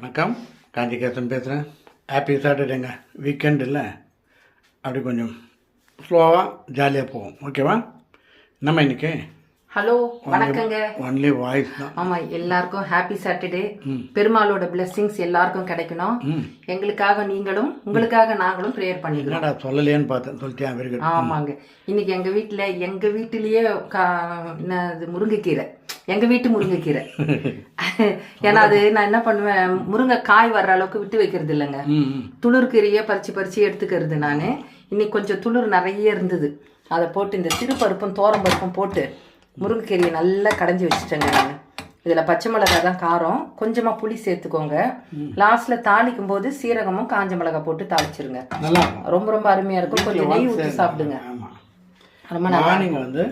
வணக்கம், காஞ்சிகேசன் பேசுகிறேன். Happy சாட்டர்டேங்க. Weekend இல்லை, அப்படி கொஞ்சம் ஸ்லோவாக ஜாலியாக போவோம். ஓகேவா? நம்ம இன்னைக்கு ஹலோ வணக்கங்க. ஒன்லி வாய்ஸ் தான். ஆமாம், எல்லாருக்கும் ஹாப்பி சாட்டர்டே. பெருமாளோட பிளெஸிங்ஸ் எல்லாருக்கும் கிடைக்கணும். எங்களுக்காக நீங்களும் உங்களுக்காக நாங்களும் ப்ரேயர் பண்ணிக்கலாம். என்னடா சொல்லலையேன்னு பார்த்தேன், சொல்லிட்டியா? Very good. ஆமாங்க, இன்னைக்கு எங்கள் வீட்டிலேயே என்னது முருங்கைக்கீரை, எங்கள் வீட்டு முருங்கைக்கீரை. ஏன்னா அது நான் என்ன பண்ணுவேன், முருங்கை காய் வர்ற அளவுக்கு விட்டு வைக்கிறது இல்லைங்க. துளிர் கீரையை பறித்து எடுத்துக்கிறது. நான் இன்னைக்கு கொஞ்சம் துளிர் நிறைய இருந்தது, அதை போட்டு இந்த சிறுபருப்பும் தோரம்பருப்பும் போட்டு முருங்கைக்கீரையை நல்லா கடைஞ்சி வச்சுட்டேங்க. நான் இதில் பச்சை மிளகாய் தான் காரம், கொஞ்சமாக புளி சேர்த்துக்கோங்க. லாஸ்ட்டில் தாளிக்கும் போது சீரகமும் காஞ்ச மிளகாய் போட்டு தாளிச்சிருங்க. நல்லா ரொம்ப ரொம்ப அருமையாக இருக்கும். கொஞ்சம் நெய் ஊற்றி சாப்பிடுங்க. ரொம்ப நல்லா. நீங்கள் வந்து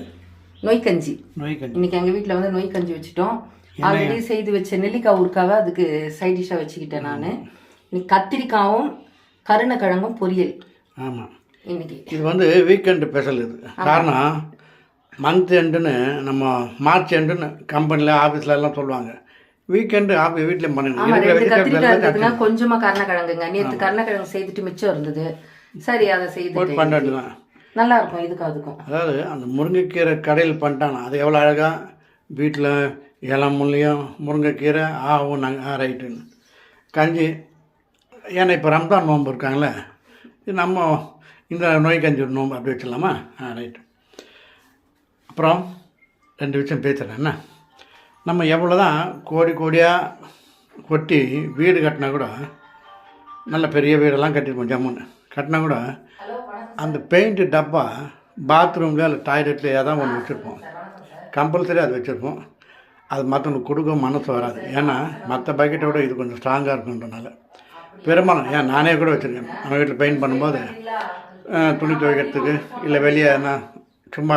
நொய்கஞ்சி இன்னைக்கு எங்கள் வீட்டில் வந்து நொய்கஞ்சி வச்சுட்டோம். ஆல்ரெடி செய்து வச்ச நெல்லிக்காய் ஊறுக்காவை அதுக்கு சைட் டிஷ்ஷாக வச்சுக்கிட்டேன். நான் இன்னைக்கு கத்திரிக்காயும் கருணக்கிழங்கும் பொரியல். ஆமாம், இன்னைக்கு இது வந்து வீக்கெண்டு ஸ்பெஷல். இது காரணம் மந்த் எண்டுன்னு, நம்ம மார்ச் எண்டுன்னு கம்பெனியில் ஆஃபீஸில் எல்லாம் சொல்லுவாங்க. வீக்கெண்டு வீட்டில் பண்ணணும். கொஞ்சமாக கருணக்கிழங்குங்க, நேற்று கருணக்கிழங்கு செய்துட்டு மிச்சம் இருந்தது. சரி, அதை செய்து பண்ணுறது தான் நல்லா இருக்கும். இதுக்கும் அதுக்கும், அதாவது அந்த முருங்கைக்கீரை கடையில் பண்ணிட்டானா அது எவ்வளோ அழகாக வீட்டில் இளம் முள்ளையும் முருங்கைக்கீரை ஆகும். நாங்கள் ரைட்டுன்னு கஞ்சி. ஏன்னா இப்போ ரம்ஜான் நோன்பு இருக்காங்களே, இது நம்ம இந்த நோய் கஞ்சி நோன்பு அப்படி வச்சிடலாமா? ரைட்டு. அப்புறம் 2 விஷயம் பேசுகிறேன். என்ன, நம்ம எவ்வளோ தான் கோடி கோடியாக கொட்டி வீடு கட்டினா கூட, நல்ல பெரிய வீடெல்லாம் கட்டியிருப்போம், ஜம்முன்னு கட்டினா கூட அந்த பெயிண்ட்டு டப்பா பாத்ரூமில் இல்லை டாய்லெட்டில் ஏதாவது ஒன்று வச்சுருப்போம். கம்பல்சரி அது வச்சுருப்போம். அது மற்றவங்களுக்கு கொடுக்க மனசு வராது. ஏன்னா மற்ற பக்கெட்டை விட இது கொஞ்சம் ஸ்ட்ராங்காக இருக்குன்றனால பெரும்பாலும் ஏன் நானே கூட வச்சுருக்கேன். நம்ம வீட்டில் பெயிண்ட் பண்ணும்போது துணி துவைக்கிறதுக்கு இல்லை வெளியே என்ன சும்மா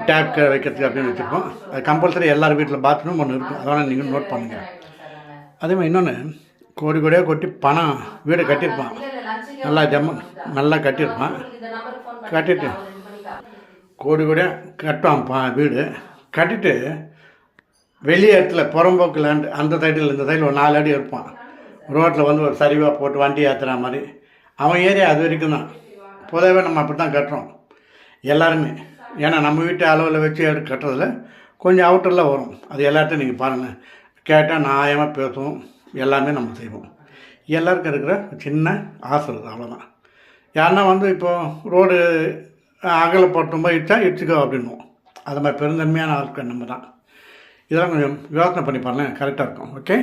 டேப் வைக்கிறதுக்கு அப்படின்னு வச்சுருப்போம். அது கம்பல்சரி எல்லார் வீட்டில் பாத்ரூம் ஒன்று இருக்கும். அதனால் நீங்கள் நோட் பண்ணுங்கள். அதே மாதிரி இன்னொன்று, கோடி கோடியாக கொட்டி பணம் வீடு கட்டியிருப்பான், நல்லா நல்லா கட்டியிருப்பான். கட்டிட்டு கோடி கோடியாக கட்டுவான் வீடு கட்டிட்டு வெளியே இடத்துல புறம்போக்கு லேண்டு அந்த சைடில் இந்த சைடில் ஒரு 4 அடி இருப்பான். ரோட்டில் வந்து ஒரு சரிவாக போட்டு வண்டி ஏற்றுற மாதிரி அவன் ஏரியா அது வரைக்கும் தான். பொதுவாகவே நம்ம அப்படி தான் கட்டுறோம் எல்லாருமே. ஏன்னா நம்ம வீட்டு அளவில் வச்சு கட்டுறதுல கொஞ்சம் அவுட்டரில் வரும். அது எல்லாத்தையும் நீங்கள் பாருங்கள், கேட்டால் நியாயமாக பேசுவோம், எல்லாமே நம்ம செய்வோம். எல்லாருக்கும் இருக்கிற சின்ன ஆசை இருக்குது, அவ்வளோதான். யாருன்னா வந்து இப்போது ரோடு அகலப்பட்டும்போது இடிச்சுக்கோ அப்படின்வோம். அது மாதிரி பெருந்தன்மையான ஆட்கள் நம்ம தான். இதெல்லாம் கொஞ்சம் யோசனை பண்ணி பாருங்கள், கரெக்டாக இருக்கும். ஓகே.